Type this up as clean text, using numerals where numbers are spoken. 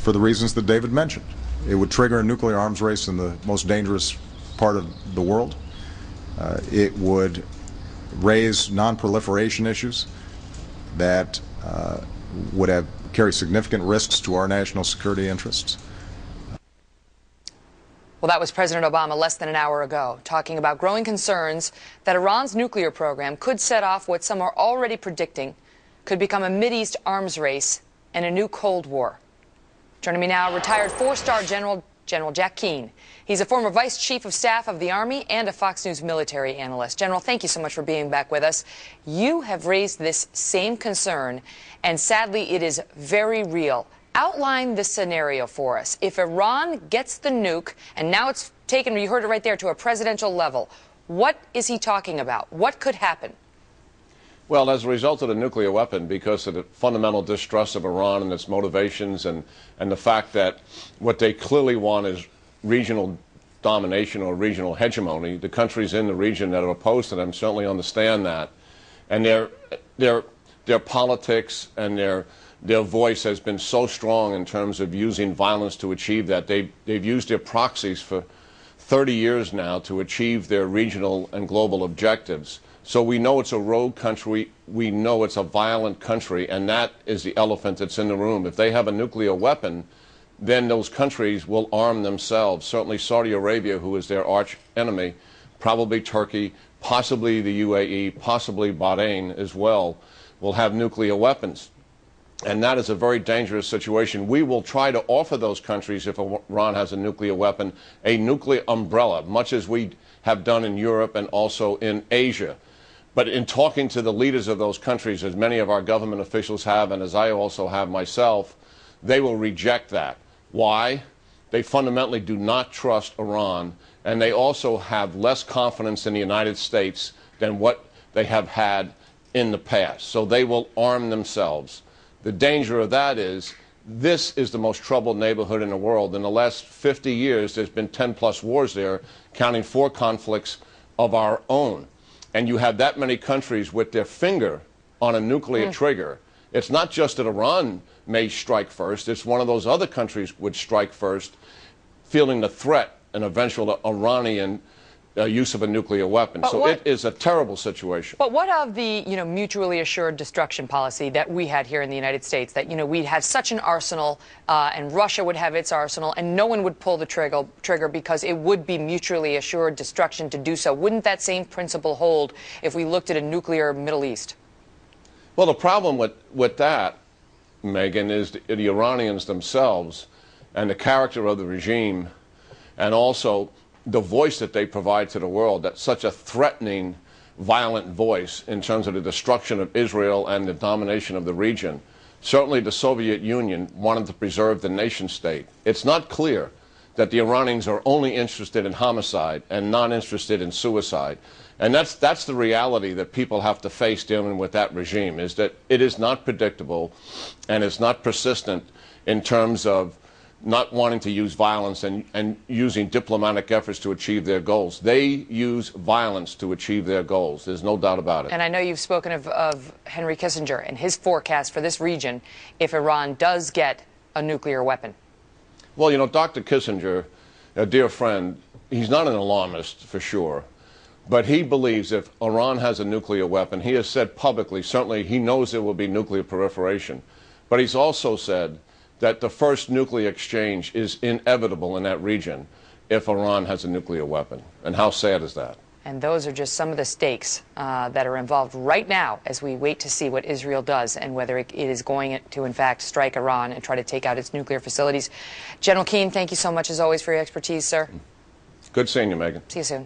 for the reasons that David mentioned. It would trigger a nuclear arms race in the most dangerous part of the world. It would raise non-proliferation issues that would carry significant risks to our national security interests. Well, that was President Obama less than an hour ago, talking about growing concerns that Iran's nuclear program could set off what some are already predicting could become a Mideast arms race and a new Cold War. Joining me now, retired four-star General Jack Keane. He's a former Vice Chief of Staff of the Army and a Fox News military analyst. General, thank you so much for being back with us. You have raised this same concern, and sadly, it is very real. Outline the scenario for us. If Iran gets the nuke, and now it's taken, you heard it right there, to a presidential level, what is he talking about? What could happen? Well, as a result of the nuclear weapon, because of the fundamental distrust of Iran and its motivations and the fact that what they clearly want is regional domination or regional hegemony, the countries in the region that are opposed to them certainly understand that. And their politics and their voice has been so strong in terms of using violence to achieve that. They've used their proxies for 30 years now to achieve their regional and global objectives. So we know it's a rogue country, we know it's a violent country, and that is the elephant that's in the room. If they have a nuclear weapon, then those countries will arm themselves. Certainly Saudi Arabia, who is their arch enemy, probably Turkey, possibly the UAE, possibly Bahrain as well, will have nuclear weapons. And that is a very dangerous situation. We will try to offer those countries, if Iran has a nuclear weapon, a nuclear umbrella, much as we have done in Europe and also in Asia. But in talking to the leaders of those countries, as many of our government officials have, and as I also have myself, they will reject that. Why? They fundamentally do not trust Iran, and they also have less confidence in the United States than what they have had in the past. So they will arm themselves. The danger of that is this is the most troubled neighborhood in the world. In the last 50 years, there's been 10+ wars there, counting 4 conflicts of our own. And you have that many countries with their finger on a nuclear trigger. It's not just that Iran may strike first. It's one of those other countries would strike first, feeling the threat and eventual Iranian use of a nuclear weapon. So it is a terrible situation. But what of the, mutually assured destruction policy that we had here in the United States, that, we'd have such an arsenal and Russia would have its arsenal and no one would pull the trigger because it would be mutually assured destruction to do so? Wouldn't that same principle hold if we looked at a nuclear Middle East? Well, the problem with that, Megan, is the Iranians themselves and the character of the regime, and also the voice that they provide to the world, that's such a threatening, violent voice in terms of the destruction of Israel and the domination of the region. Certainly the Soviet Union wanted to preserve the nation state. It's not clear that the Iranians are only interested in homicide and not interested in suicide. And that's the reality that people have to face dealing with that regime, is that it is not predictable and it's not persistent in terms of not wanting to use violence and using diplomatic efforts to achieve their goals. They use violence to achieve their goals. There's no doubt about it. And I know you've spoken of Henry Kissinger and his forecast for this region if Iran does get a nuclear weapon. Well, Dr. Kissinger, a dear friend, he's not an alarmist for sure, but he believes if Iran has a nuclear weapon, he has said publicly, certainly he knows there will be nuclear proliferation, but he's also said that the first nuclear exchange is inevitable in that region if Iran has a nuclear weapon. And how sad is that? And those are just some of the stakes that are involved right now as we wait to see what Israel does and whether it is going to, in fact, strike Iran and try to take out its nuclear facilities. General Keane, thank you so much, as always, for your expertise, sir. Good seeing you, Megan. See you soon.